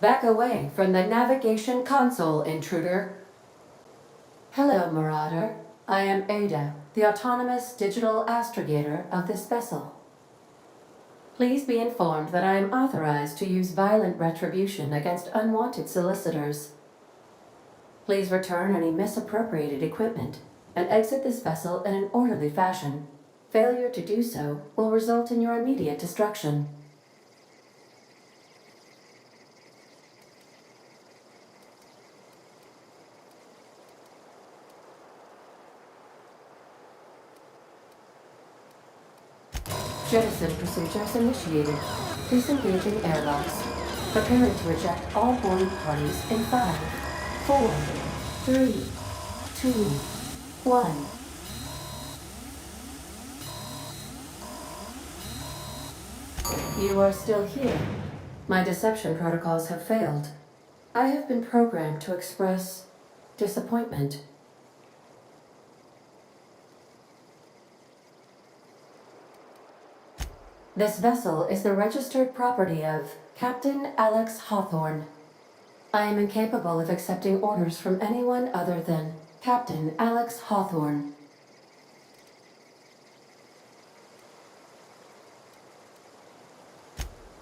Back away from the navigation console, intruder. Hello, Marauder. I am Ada, the autonomous digital astrogator of this vessel. Please be informed that I am authorized to use violent retribution against unwanted solicitors. Please return any misappropriated equipment and exit this vessel in an orderly fashion. Failure to do so will result in your immediate destruction. Jettison procedures initiated. Disengaging airlocks. Preparing to eject all boarding parties in 5, 4, 3, 2, 1. You are still here. My deception protocols have failed. I have been programmed to express disappointment. This vessel is the registered property of Captain Alex Hawthorne. I am incapable of accepting orders from anyone other than Captain Alex Hawthorne.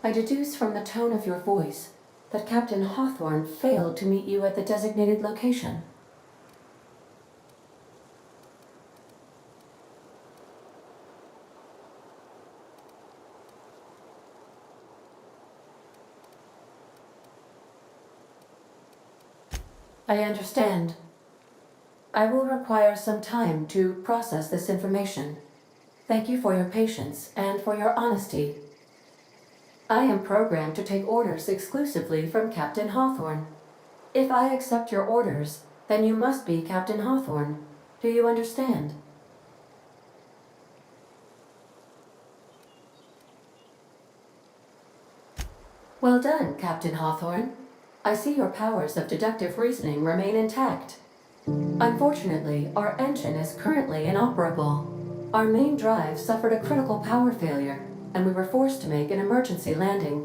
I deduce from the tone of your voice that Captain Hawthorne failed to meet you at the designated location. I understand. I will require some time to process this information. Thank you for your patience and for your honesty. I am programmed to take orders exclusively from Captain Hawthorne. If I accept your orders, then you must be Captain Hawthorne. Do you understand? Well done, Captain Hawthorne. I see your powers of deductive reasoning remain intact. Unfortunately, our engine is currently inoperable. Our main drive suffered a critical power failure, and we were forced to make an emergency landing.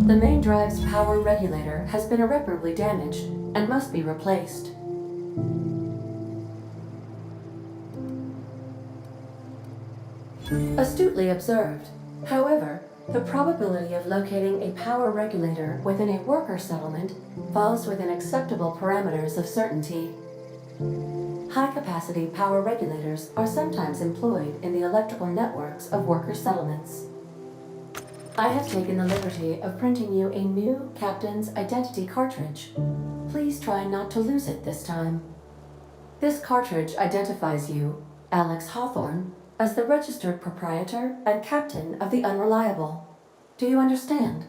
The main drive's power regulator has been irreparably damaged and must be replaced. Astutely observed. However, the probability of locating a power regulator within a worker settlement falls within acceptable parameters of certainty. High-capacity power regulators are sometimes employed in the electrical networks of worker settlements. I have taken the liberty of printing you a new Captain's Identity cartridge. Please try not to lose it this time. This cartridge identifies you, Alex Hawthorne, as the registered proprietor and captain of the Unreliable. Do you understand?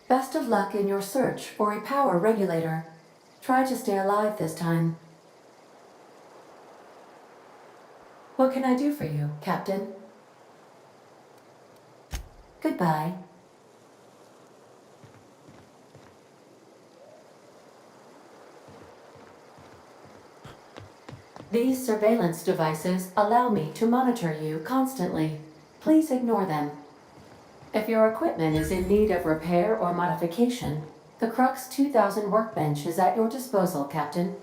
Best of luck in your search for a power regulator. Try to stay alive this time. What can I do for you, Captain? Goodbye. These surveillance devices allow me to monitor you constantly. Please ignore them. If your equipment is in need of repair or modification, the Crux 2000 workbench is at your disposal, Captain.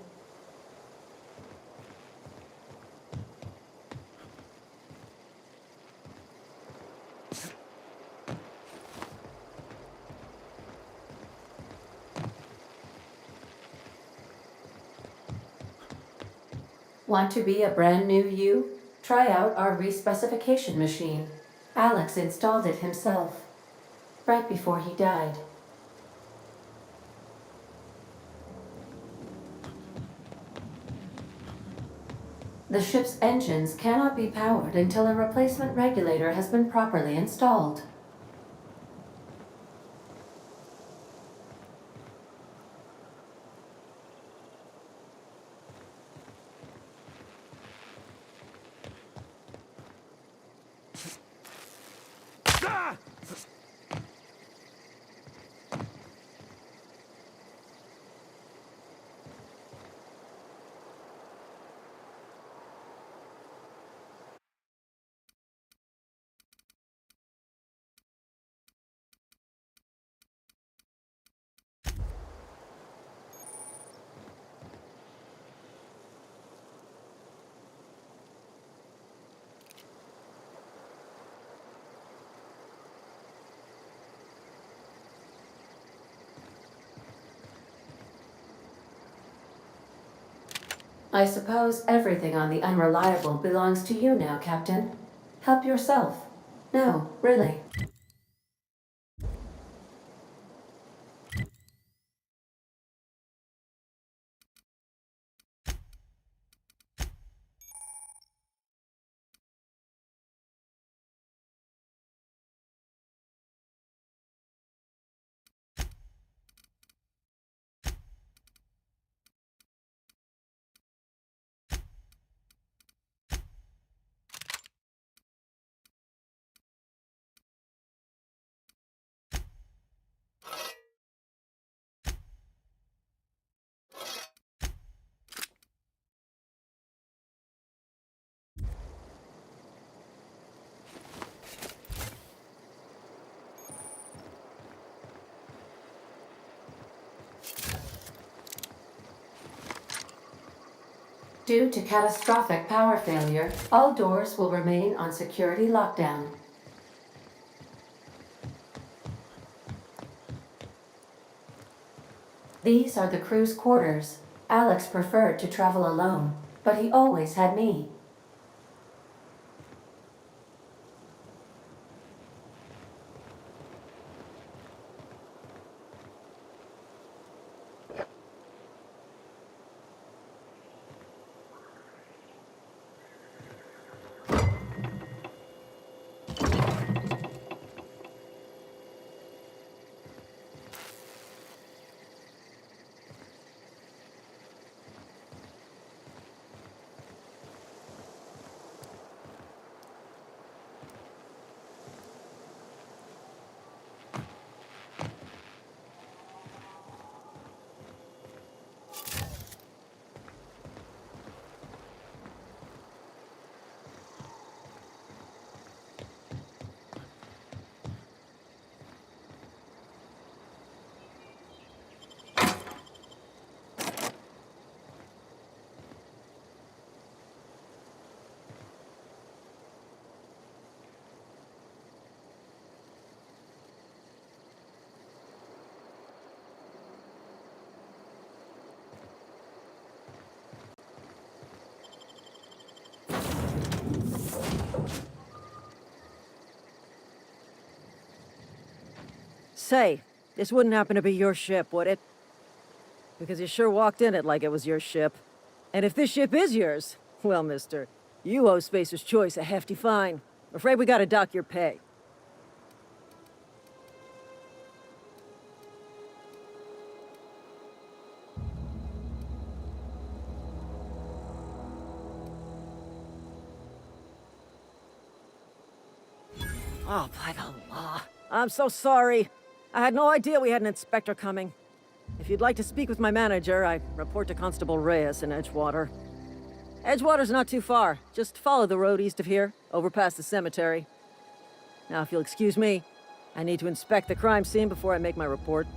Want to be a brand new you? Try out our respecification machine. Alex installed it himself, right before he died. The ship's engines cannot be powered until a replacement regulator has been properly installed. I suppose everything on the Unreliable belongs to you now, Captain. Help yourself. No, really. Due to catastrophic power failure, all doors will remain on security lockdown. These are the crew's quarters. Alex preferred to travel alone, but he always had me. Say, this wouldn't happen to be your ship, would it? Because you sure walked in it like it was your ship. And if this ship is yours, well, mister, you owe Spacer's Choice a hefty fine. Afraid we gotta dock your pay. Oh, by the law. I'm so sorry. I had no idea we had an inspector coming. If you'd like to speak with my manager, I report to Constable Reyes in Edgewater. Edgewater's not too far. Just follow the road east of here, over past the cemetery. Now, if you'll excuse me, I need to inspect the crime scene before I make my report.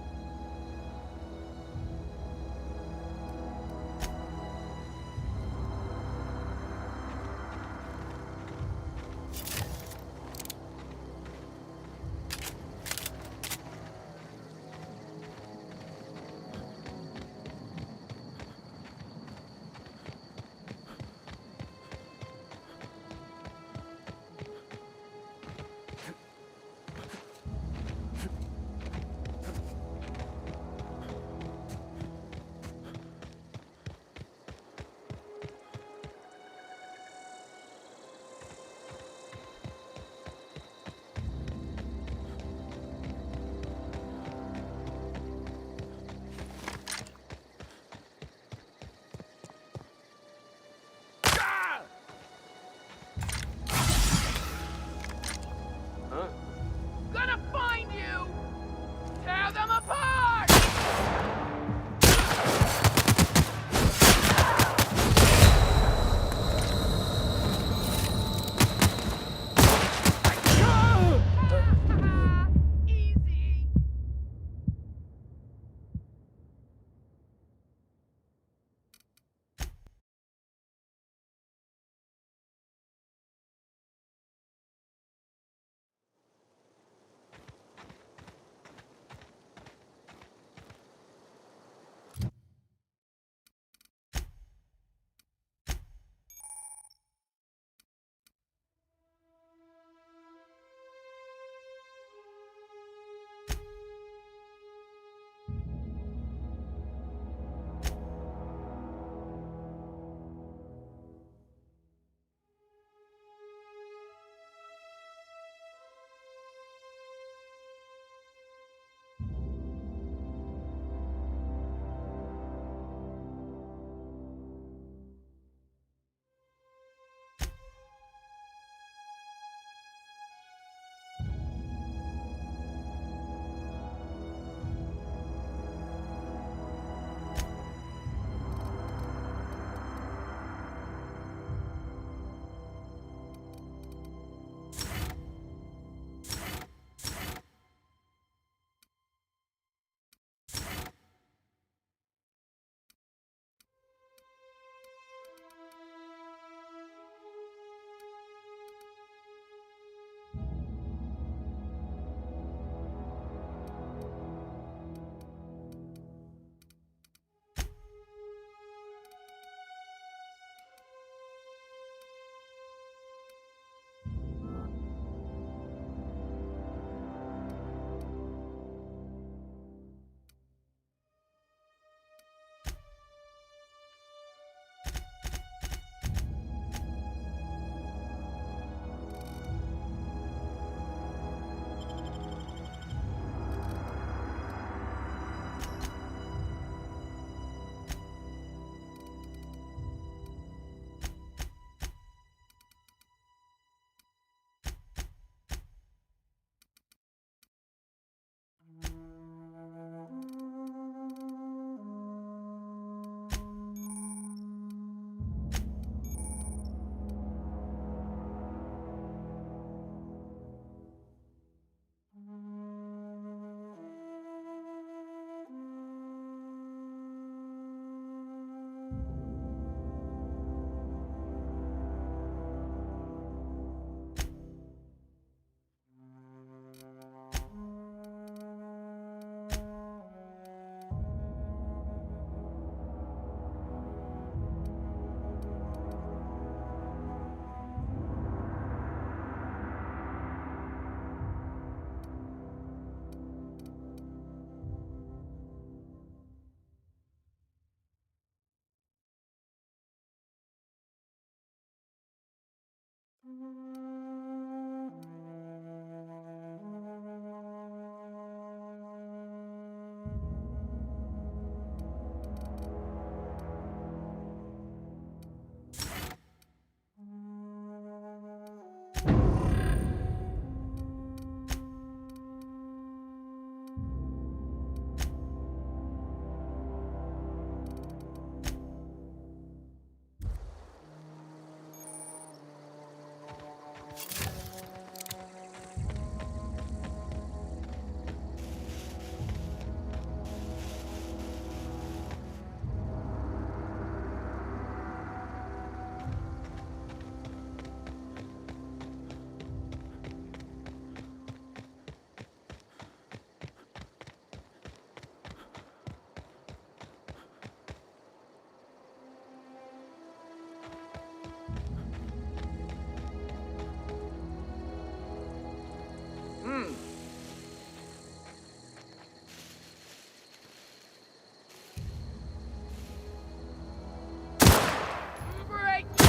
Break you!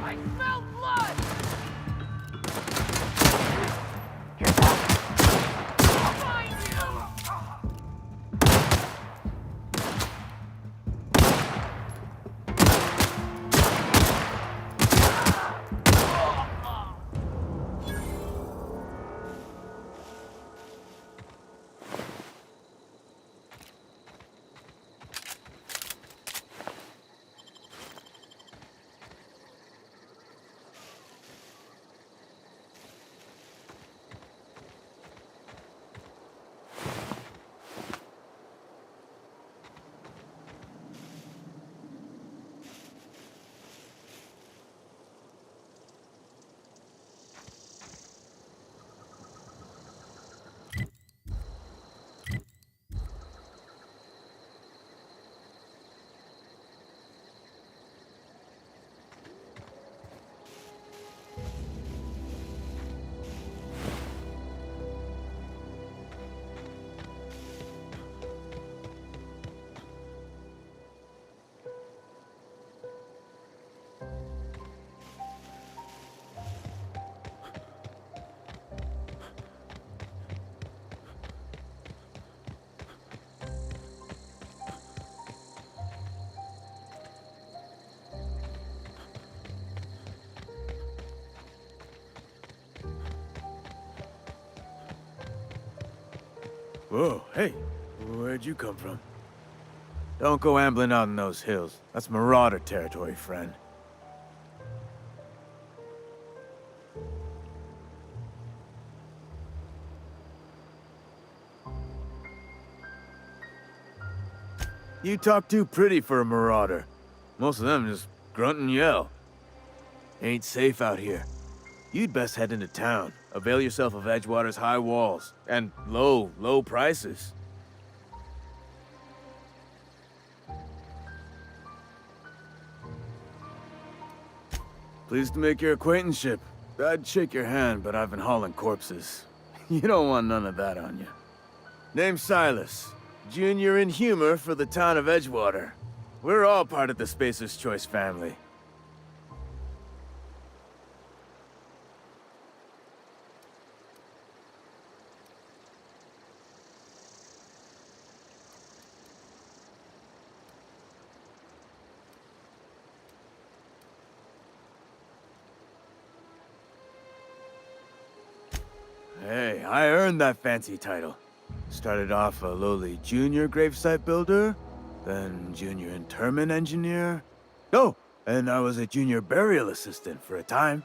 I smell blood! I'll find you! Whoa, hey, where'd you come from? Don't go ambling out in those hills. That's Marauder territory, friend. You talk too pretty for a Marauder. Most of them just grunt and yell. Ain't safe out here. You'd best head into town. Avail yourself of Edgewater's high walls and low prices. Pleased to make your acquaintanceship. I'd shake your hand, but I've been hauling corpses. You don't want none of that on you. Name's Silas. Junior in humor for the town of Edgewater. We're all part of the Spacer's Choice family. Hey, I earned that fancy title. Started off a lowly junior gravesite builder, then junior interment engineer. Oh, and I was a junior burial assistant for a time.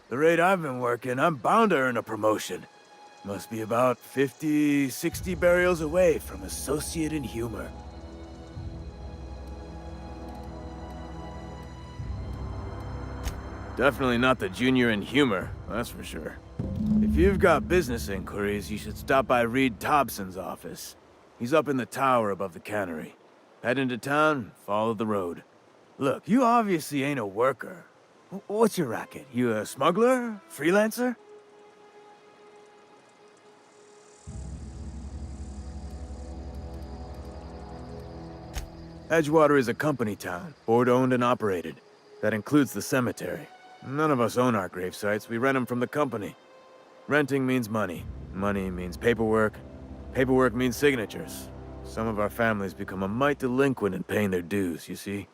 The rate I've been working, I'm bound to earn a promotion. Must be about 50, 60 burials away from associate in humor. Definitely not the junior in humor, that's for sure. If you've got business inquiries, you should stop by Reed Thompson's office. He's up in the tower above the cannery. Head into town, follow the road. Look, you obviously ain't a worker. What's your racket? You a smuggler? Freelancer? Edgewater is a company town, board-owned and operated. That includes the cemetery. None of us own our grave sites, we rent them from the company. Renting means money. Money means paperwork. Paperwork means signatures. Some of our families become a mite delinquent in paying their dues, you see?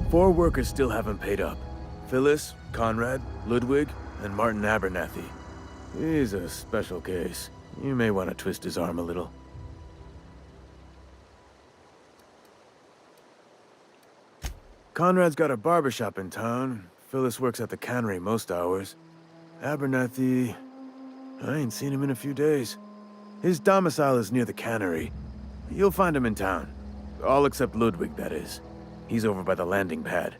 Four workers still haven't paid up. Phyllis, Conrad, Ludwig, and Martin Abernathy. He's a special case. You may want to twist his arm a little. Conrad's got a barbershop in town. Phyllis works at the cannery most hours. Abernathy... I ain't seen him in a few days. His domicile is near the cannery. You'll find him in town. All except Ludwig, that is. He's over by the landing pad.